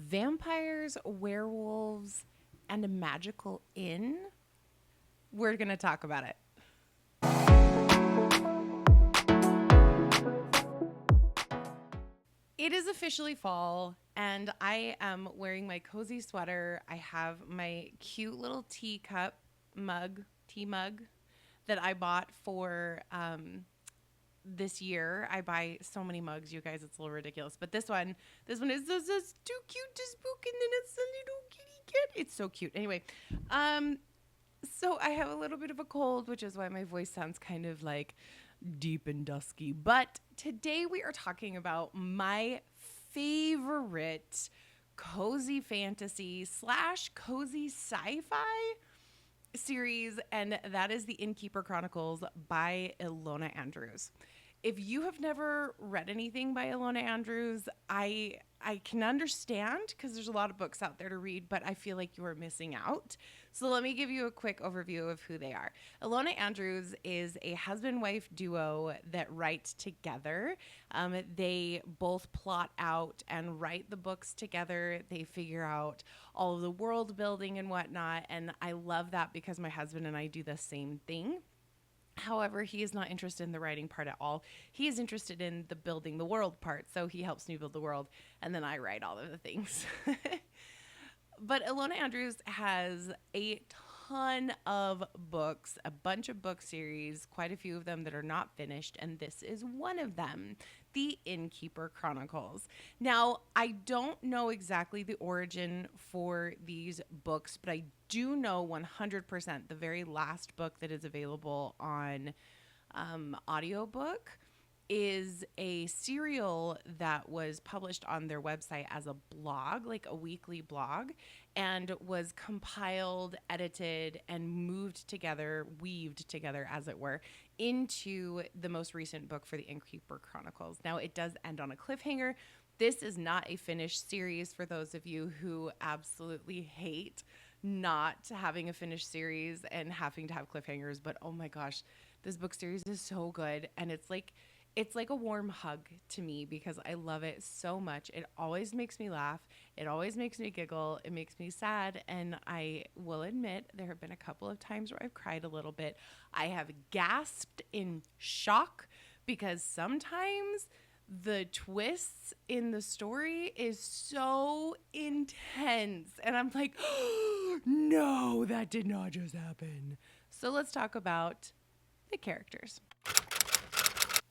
vampires, werewolves, and a magical inn? We're going to talk about it. It is officially fall, and I am wearing my cozy sweater. I have my cute little tea mug that I bought for this year. I buy so many mugs, you guys, it's a little ridiculous. But this one is just too cute to spook, and then it's a little kitty cat. It's so cute. Anyway, so I have a little bit of a cold, which is why my voice sounds kind of like deep and dusky. But today we are talking about my favorite cozy fantasy / cozy sci-fi series, and that is the Innkeeper Chronicles by Ilona Andrews. If you have never read anything by Ilona Andrews, I can understand because there's a lot of books out there to read, but I feel like you are missing out. So let me give you a quick overview of who they are. Ilona Andrews is a husband-wife duo that write together. They both plot out and write the books together. They figure out all of the world building and whatnot, and I love that because my husband and I do the same thing. However, he is not interested in the writing part at all. He is interested in the building the world part. So he helps me build the world, and then I write all of the things. But Ilona Andrews has a ton of books, a bunch of book series, quite a few of them that are not finished, and this is one of them, the Innkeeper Chronicles. Now, I don't know exactly the origin for these books, but I do know 100% the very last book that is available on audiobook is a serial that was published on their website as a blog, like a weekly blog, and was compiled, edited, and weaved together, as it were, into the most recent book for the Innkeeper Chronicles. Now, it does end on a cliffhanger. This is not a finished series for those of you who absolutely hate not having a finished series and having to have cliffhangers, but oh my gosh, this book series is so good, and it's like a warm hug to me because I love it so much. It always makes me laugh. It always makes me giggle. It makes me sad. And I will admit there have been a couple of times where I've cried a little bit. I have gasped in shock because sometimes the twists in the story is so intense. And I'm like, oh, no, that did not just happen. So let's talk about the characters.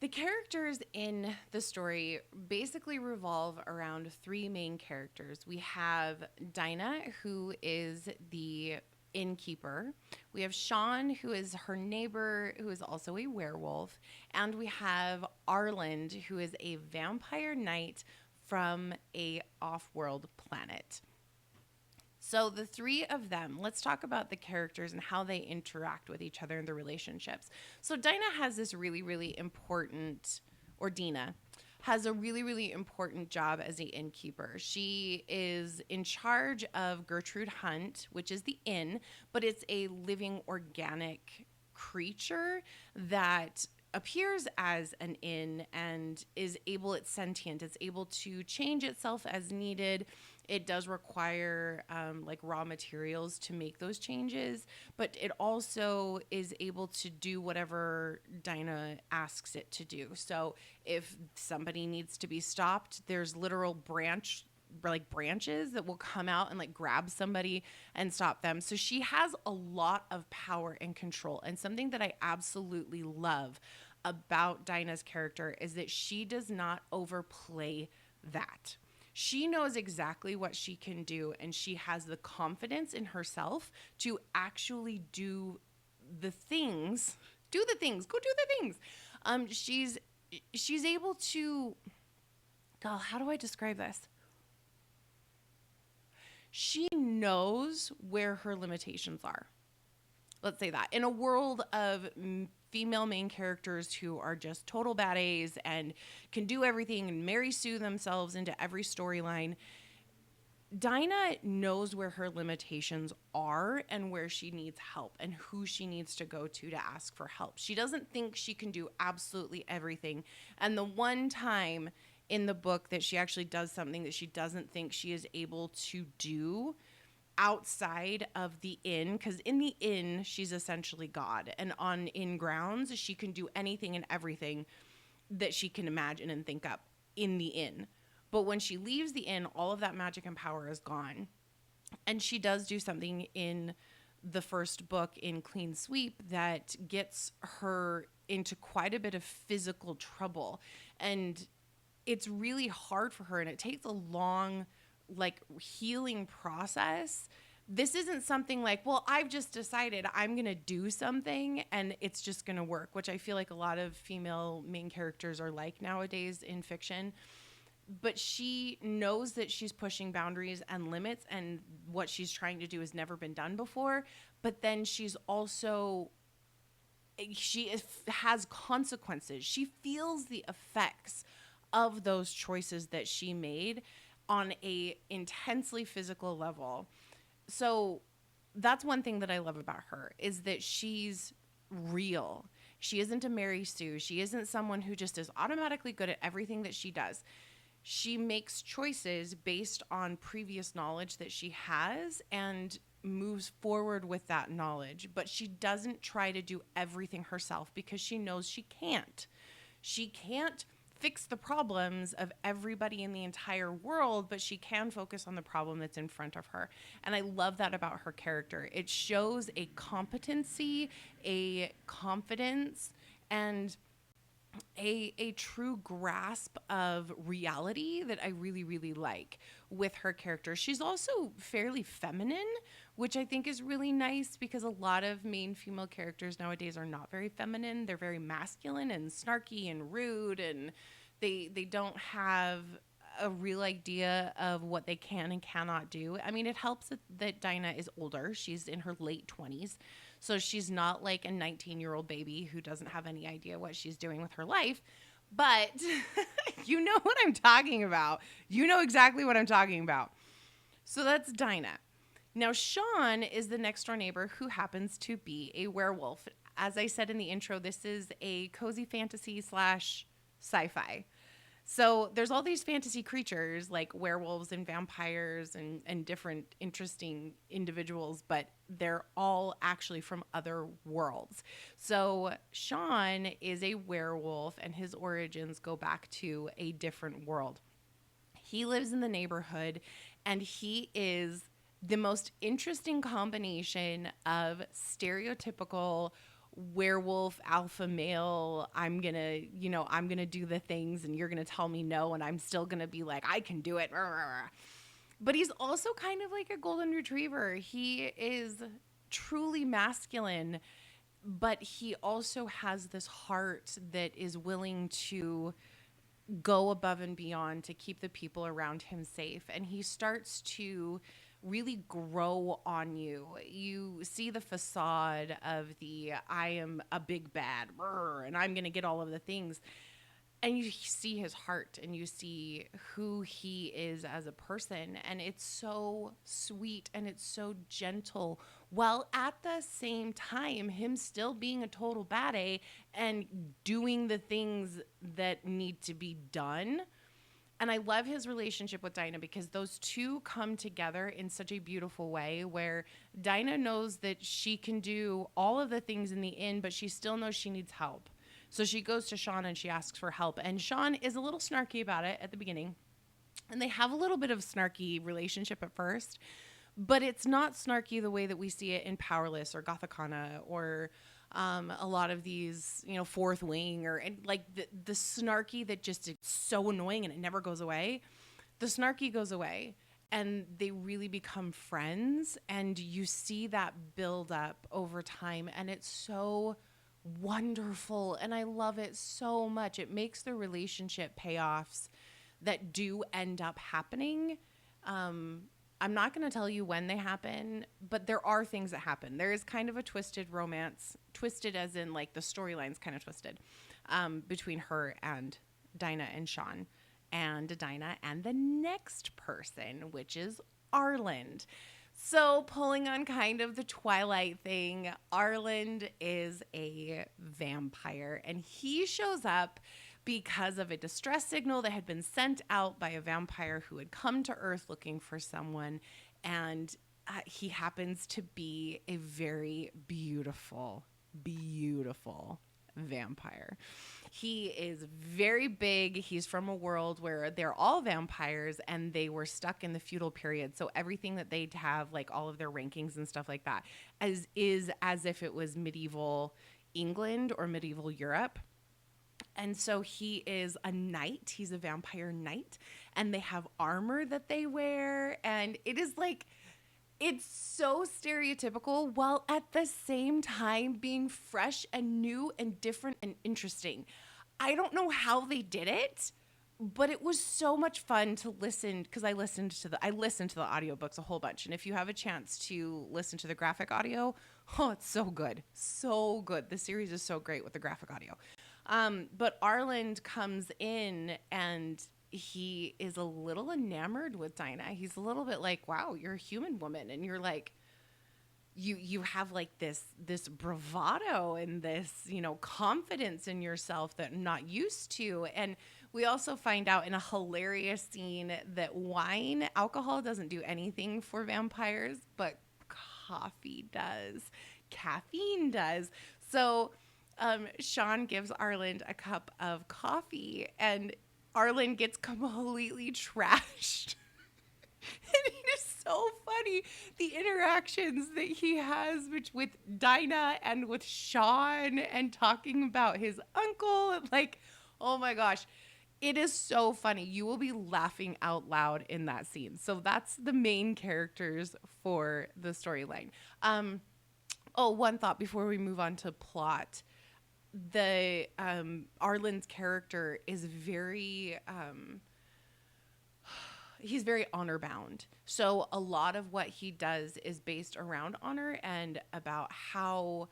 The characters in the story basically revolve around three main characters. We have Dina, who is the innkeeper. We have Sean, who is her neighbor, who is also a werewolf. And we have Arland, who is a vampire knight from a off-world planet. So the three of them, let's talk about the characters and how they interact with each other in the relationships. So Dina has this really, really important, or Dina has a really, really important job as the innkeeper. She is in charge of Gertrude Hunt, which is the inn, but it's a living organic creature that appears as an inn and it's sentient. It's able to change itself as needed. It does require like raw materials to make those changes, but it also is able to do whatever Dina asks it to do. So if somebody needs to be stopped, there's literal branches that will come out and like grab somebody and stop them. So she has a lot of power and control. And something that I absolutely love about Dina's character is that she does not overplay that. She knows exactly what she can do, and she has the confidence in herself to actually do the things. Go do the things. She's able to, God, how do I describe this? She knows where her limitations are. Let's say that. In a world of female main characters who are just total bad A's and can do everything and Mary Sue themselves into every storyline, Dina knows where her limitations are and where she needs help and who she needs to go to ask for help. She doesn't think she can do absolutely everything. And the one time in the book that she actually does something that she doesn't think she is able to do outside of the inn, because in the inn she's essentially God, and on inn grounds she can do anything and everything that she can imagine and think up in the inn. But when she leaves the inn, all of that magic and power is gone. And she does do something in the first book in Clean Sweep that gets her into quite a bit of physical trouble. And it's really hard for her, and it takes a long, like, healing process. This isn't something like, well, I've just decided I'm going to do something and it's just going to work, which I feel like a lot of female main characters are like nowadays in fiction. But she knows that she's pushing boundaries and limits, and what she's trying to do has never been done before. But then she's also, has consequences. She feels the effects of those choices that she made on a intensely physical level. So that's one thing that I love about her, is that she's real. She isn't a Mary Sue. She isn't someone who just is automatically good at everything that she does. She makes choices based on previous knowledge that she has and moves forward with that knowledge. But she doesn't try to do everything herself because she knows she can't. She can't fix the problems of everybody in the entire world, but she can focus on the problem that's in front of her. And I love that about her character. It shows a competency, a confidence, and a true grasp of reality that I really, really like with her character. She's also fairly feminine, which I think is really nice, because a lot of main female characters nowadays are not very feminine. They're very masculine and snarky and rude, and they don't have a real idea of what they can and cannot do. I mean, it helps that Dina is older. She's in her late 20s. So she's not like a 19-year-old baby who doesn't have any idea what she's doing with her life. But you know what I'm talking about. You know exactly what I'm talking about. So that's Dina. Now, Sean is the next door neighbor who happens to be a werewolf. As I said in the intro, this is a cozy fantasy / sci-fi. So there's all these fantasy creatures like werewolves and vampires and different interesting individuals, but they're all actually from other worlds. So Sean is a werewolf, and his origins go back to a different world. He lives in the neighborhood, and he is the most interesting combination of stereotypical werewolf alpha male. I'm gonna do the things and you're gonna tell me no, and I'm still gonna be like, I can do it. But he's also kind of like a golden retriever. He is truly masculine, but he also has this heart that is willing to go above and beyond to keep the people around him safe. And he starts to really grow on you. You see the facade of the I am a big bad and I'm going to get all of the things. And you see his heart, and you see who he is as a person. And it's so sweet and it's so gentle, while at the same time, him still being a total bad A and doing the things that need to be done. And I love his relationship with Dina, because those two come together in such a beautiful way, where Dina knows that she can do all of the things in the inn, but she still knows she needs help. So she goes to Sean and she asks for help. And Sean is a little snarky about it at the beginning. And they have a little bit of a snarky relationship at first, but it's not snarky the way that we see it in Powerless or Gothicana or a lot of these, Fourth Wing, or like the snarky that just is so annoying and it never goes away. The snarky goes away, and they really become friends, and you see that build up over time, and it's so wonderful, and I love it so much. It makes the relationship payoffs that do end up happening. I'm not going to tell you when they happen, but there are things that happen. There is kind of a twisted romance, twisted as in like the storyline's kind of twisted, between her and Dina and Sean, and Dina and the next person, which is Arland. So pulling on kind of the Twilight thing, Arland is a vampire, and he shows up because of a distress signal that had been sent out by a vampire who had come to Earth looking for someone. And he happens to be a very beautiful, beautiful vampire. He is very big. He's from a world where they're all vampires and they were stuck in the feudal period. So everything that they'd have, like all of their rankings and stuff like that, is as if it was medieval England or medieval Europe. And so he is a knight. He's a vampire knight. And they have armor that they wear. And it is like, it's so stereotypical while at the same time being fresh and new and different and interesting. I don't know how they did it, but it was so much fun to listen, because I listened to the audiobooks a whole bunch. And if you have a chance to listen to the graphic audio, oh, it's so good. So good. The series is so great with the graphic audio. But Arland comes in and he is a little enamored with Dina. He's a little bit like, wow, you're a human woman. And you're like, you have like this bravado and this, confidence in yourself that I'm not used to. And we also find out in a hilarious scene that alcohol doesn't do anything for vampires, but coffee does. Caffeine does. So Sean gives Arland a cup of coffee and Arland gets completely trashed. And it is so funny, the interactions that he has with Dina and with Sean and talking about his uncle. Like, oh my gosh, it is so funny. You will be laughing out loud in that scene. So that's the main characters for the storyline. One thought before we move on to plot. The Arland's character is very he's very honor bound. So a lot of what he does is based around honor and about how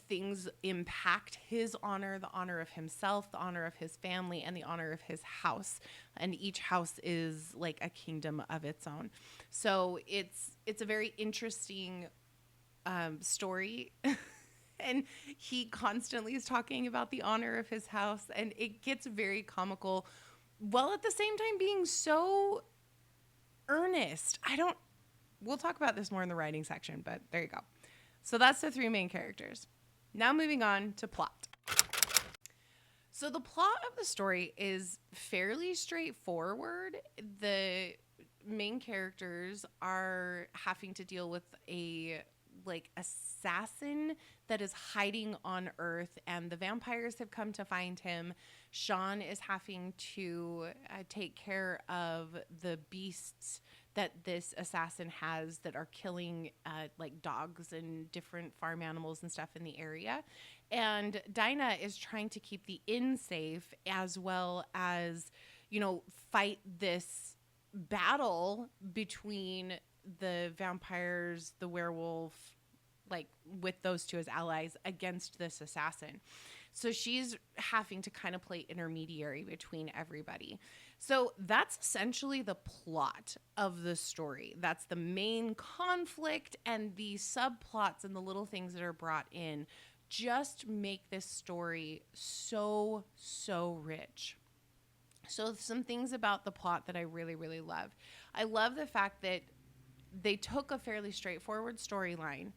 things impact his honor, the honor of himself, the honor of his family, and the honor of his house. And each house is like a kingdom of its own. So it's a very interesting story. And he constantly is talking about the honor of his house, and it gets very comical while at the same time being so earnest. We'll talk about this more in the writing section, but there you go. So that's the three main characters. Now moving on to plot. So the plot of the story is fairly straightforward. The main characters are having to deal with a assassin that is hiding on Earth, and the vampires have come to find him. Sean is having to take care of the beasts that this assassin has that are killing dogs and different farm animals and stuff in the area. And Dina is trying to keep the inn safe, as well as, fight this battle between the vampires, the werewolf, with those two as allies against this assassin. So she's having to kind of play intermediary between everybody. So that's essentially the plot of the story. That's the main conflict, and the subplots and the little things that are brought in just make this story so, so rich. So some things about the plot that I really, really love. I love the fact that they took a fairly straightforward storyline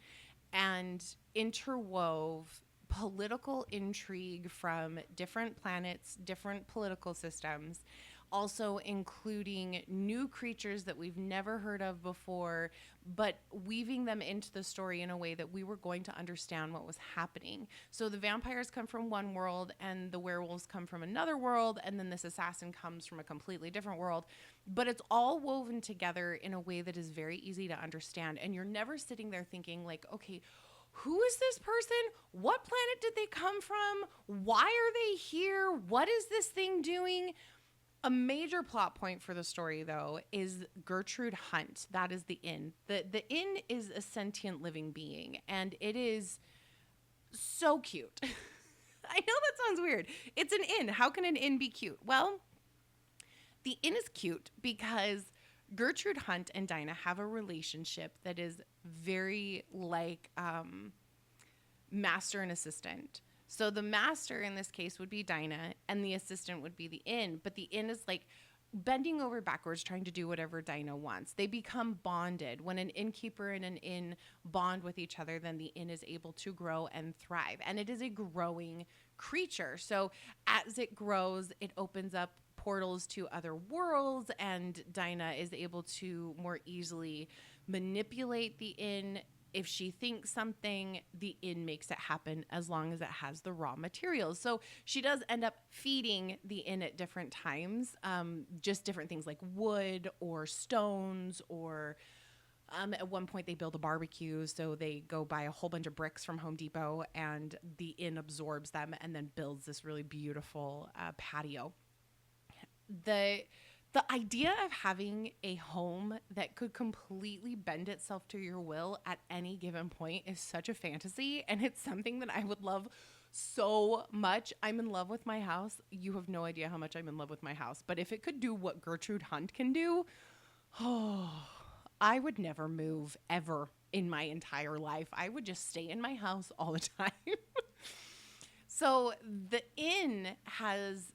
and interwove political intrigue from different planets, different political systems, also including new creatures that we've never heard of before, but weaving them into the story in a way that we were going to understand what was happening. So the vampires come from one world and the werewolves come from another world, and then this assassin comes from a completely different world, but it's all woven together in a way that is very easy to understand. And you're never sitting there thinking okay, who is this person? What planet did they come from? Why are they here? What is this thing doing? A major plot point for the story, though, is Gertrude Hunt. That is the inn. The inn is a sentient living being, and it is so cute. I know that sounds weird. It's an inn. How can an inn be cute? Well, the inn is cute because Gertrude Hunt and Dina have a relationship that is very like master and assistant. So the master in this case would be Dina, and the assistant would be the inn. But the inn is like bending over backwards trying to do whatever Dina wants. They become bonded. When an innkeeper and an inn bond with each other, then the inn is able to grow and thrive. And it is a growing creature. So as it grows, it opens up portals to other worlds, and Dina is able to more easily manipulate the inn. If she thinks something, the inn makes it happen as long as it has the raw materials. So she does end up feeding the inn at different times, just different things like wood or stones, or at one point they build a barbecue. So they go buy a whole bunch of bricks from Home Depot, and the inn absorbs them and then builds this really beautiful patio. The idea of having a home that could completely bend itself to your will at any given point is such a fantasy, and it's something that I would love so much. I'm in love with my house. You have no idea how much I'm in love with my house, but if it could do what Gertrude Hunt can do, oh, I would never move ever in my entire life. I would just stay in my house all the time. So the inn has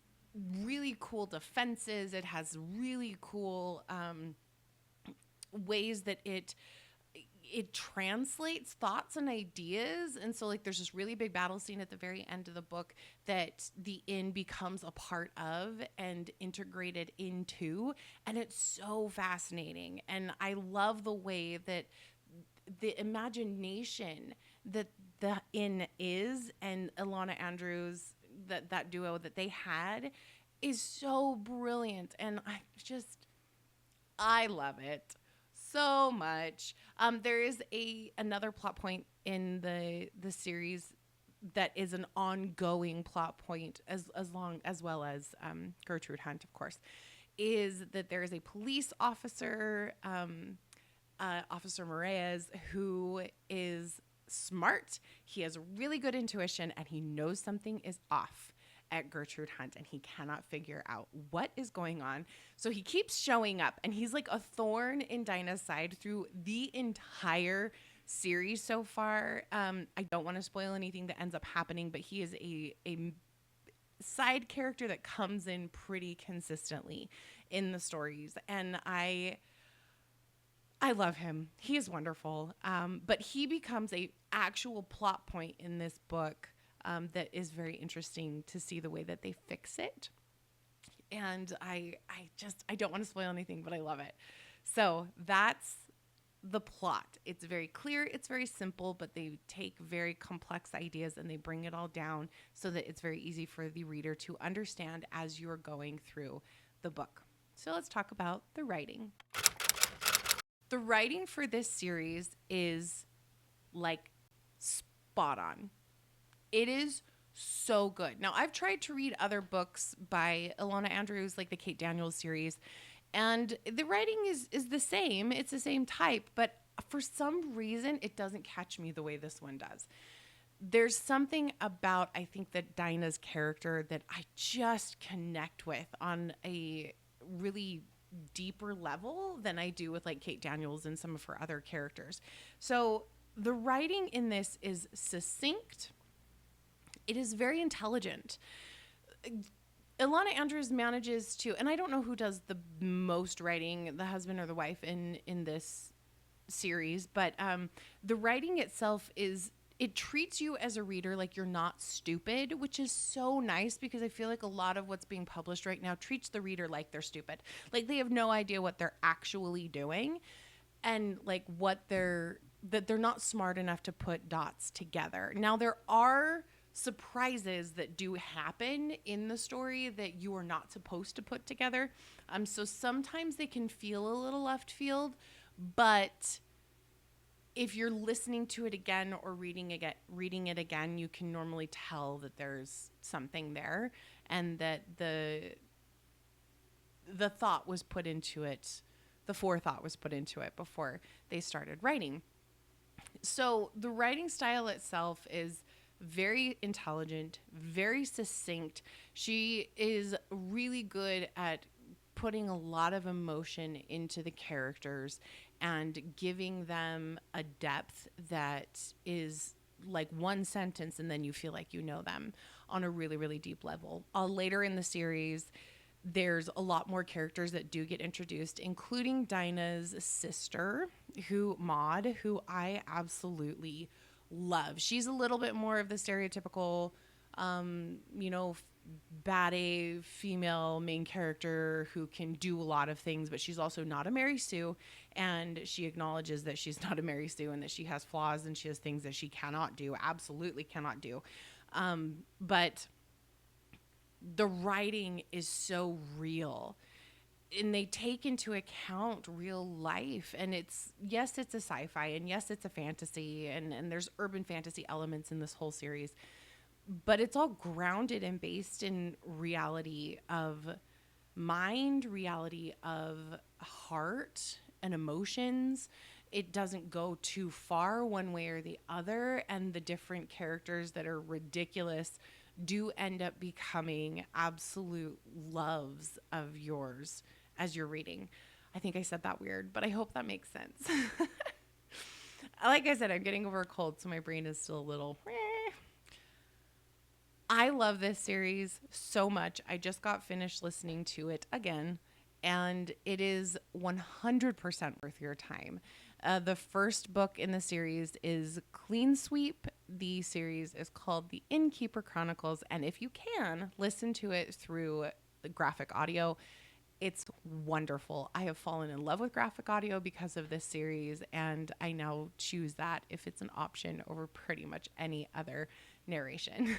really cool defenses. It has really cool ways that it translates thoughts and ideas. And so like there's this really big battle scene at the very end of the book that the inn becomes a part of and integrated into, and it's so fascinating. And I love the way that the imagination that the inn is, and Ilona Andrews, that duo that they had, is so brilliant. And I love it so much. There is another plot point in the series that is an ongoing plot point as well as Gertrude Hunt, of course, is that there is a police officer, Officer Moraes, who is smart. He has really good intuition, and he knows something is off at Gertrude Hunt, and he cannot figure out what is going on. So he keeps showing up, and he's like a thorn in Dina's side through the entire series so far. I don't want to spoil anything that ends up happening, but he is a side character that comes in pretty consistently in the stories, and I love him. He is wonderful. But he becomes a actual plot point in this book that is very interesting to see the way that they fix it. And I don't want to spoil anything, but I love it. So that's the plot. It's very clear. It's very simple, but they take very complex ideas and they bring it all down so that it's very easy for the reader to understand as you're going through the book. So let's talk about the writing. The writing for this series is like spot on. It is so good. Now, I've tried to read other books by Ilona Andrews, like the Kate Daniels series, and the writing is the same. It's the same type, but for some reason, it doesn't catch me the way this one does. There's something about, I think, that Dina's character that I just connect with on a really deeper level than I do with like Kate Daniels and some of her other characters. So the writing in this is succinct. It is very intelligent. Ilona Andrews manages to, and I don't know who does the most writing, the husband or the wife in this series, but the writing itself it treats you as a reader like you're not stupid, which is so nice because I feel like a lot of what's being published right now treats the reader like they're stupid. Like they have no idea what they're actually doing, and like that they're not smart enough to put dots together. Now there are surprises that do happen in the story that you are not supposed to put together. So sometimes they can feel a little left field, but if you're listening to it again or reading it again, you can normally tell that there's something there and that the thought was put into it, the forethought was put into it before they started writing. So the writing style itself is very intelligent, very succinct. She is really good at putting a lot of emotion into the characters and giving them a depth that is like one sentence and then you feel like you know them on a really, really deep level. Later in the series, there's a lot more characters that do get introduced, including Dina's sister, Maud, who I absolutely love. She's a little bit more of the stereotypical, you know, bad A female main character who can do a lot of things, but she's also not a Mary Sue. And she acknowledges that she's not a Mary Sue and that she has flaws and she has things that she cannot do, absolutely cannot do. But the writing is so real and they take into account real life. And yes, it's a sci-fi, and yes, it's a fantasy, and there's urban fantasy elements in this whole series, but it's all grounded and based in reality of mind, reality of heart and emotions. It doesn't go too far one way or the other. And the different characters that are ridiculous do end up becoming absolute loves of yours as you're reading. I think I said that weird, but I hope that makes sense. Like I said, I'm getting over a cold, so my brain is still a little... I love this series so much. I just got finished listening to it again, and it is 100% worth your time. The first book in the series is Clean Sweep. The series is called The Innkeeper Chronicles, and if you can, listen to it through the graphic audio. It's wonderful. I have fallen in love with graphic audio because of this series, and I now choose that if it's an option over pretty much any other narration.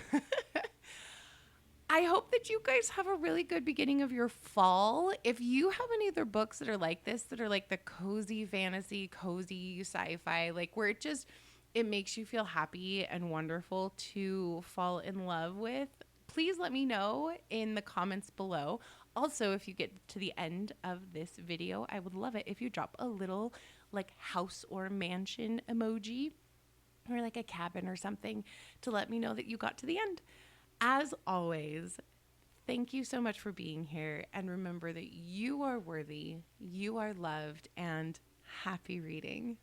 I hope that you guys have a really good beginning of your fall. If you have any other books that are like this, that are like the cozy fantasy, cozy sci-fi, like where it makes you feel happy and wonderful to fall in love with, please let me know in the comments below. Also, if you get to the end of this video, I would love it if you drop a little like house or mansion emoji or like a cabin or something to let me know that you got to the end. As always, thank you so much for being here. And remember that you are worthy, you are loved, and happy reading.